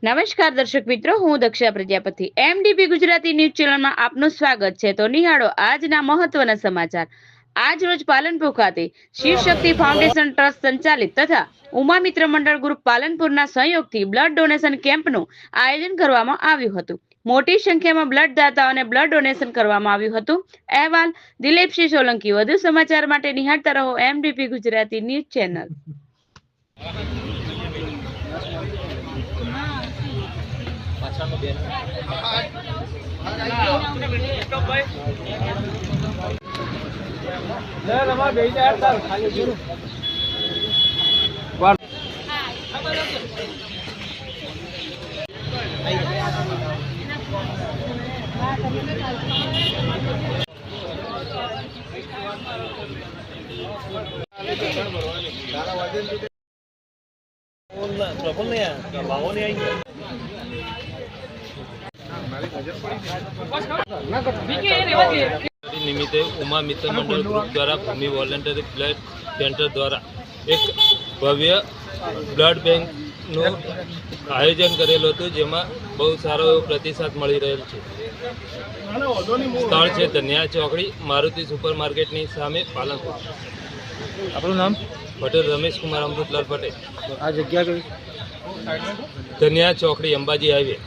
નમસ્કાર દર્શક મિત્રો, હું દક્ષા પ્રજાપતિ એમડીપી ગુજરાતી ન્યૂઝ ચેનલમાં આપનું સ્વાગત છે। તો નિહાળો આજના મહત્વના સમાચાર। આજ રોજ પાલનપુર ખાતે શિવ શક્તિ ફાઉન્ડેશન ટ્રસ્ટ સંચાલિત તથા ઉમામિત્ર મંડળ ગ્રુપ પાલનપુરના સહયોગથી બ્લડ ડોનેશન કેમ્પનું આયોજન કરવામાં આવ્યું હતું। મોટી સંખ્યામાં બ્લડ દાતાઓને બ્લડ ડોનેશન કરવામાં આવ્યું હતું। અહેવાલ દિલીપસિંહ સોલંકી। વધુ સમાચાર માટે નિહાળતા રહો એમડીપી ગુજરાતી ન્યૂઝ ચેનલ। निमित्ते उमामित्र मंडल ग्रुप द्वारा भूमि वॉलंटरी ब्लड सेंटर द्वारा एक भव्य ब्लड बैंक आयोजन करेलू हतुं, जेमां बहुत सारो एवो प्रतिसाद मळी रहेल छे। स्थळ छे धन्या चौकड़ी, मारुति सुपर मार्केटनी सामे, पालनपुर। आपनुं नाम? पटेल रमेश कुमार अमृतलाल पटेल। आ जग्या कई? धन्या चौकड़ी, अंबाजी हाईवे।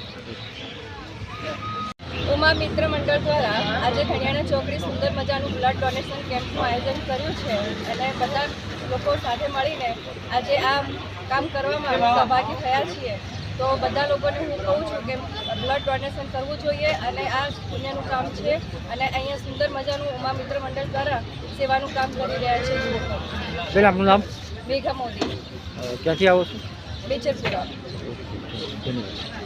उमामित्र मंडल द्वारा आज धनियाना चौकड़ी सुंदर मजाનું બ્લડ ડોનેશન કેમ્પનું આયોજન કર્યું છે અને બધા લોકો સાથે મળીને આજે આ કામ કરવામાં સહભાગી થયા છીએ। તો બધા લોકોને હું કહું છું કે બ્લડ ડોનેશન કરવું જોઈએ અને આ પુણ્યનું કામ છે અને અહીંયા સુંદર મજાનું ઉમામિત્ર મંડળ દ્વારા સેવાનું કામ કરી રહ્યા છે યુવકો। બેન, આપનું નામ? મેઘા મોદી, ક્યાંથી આવો છો? બેચરપુરા। ધન્યવાદ।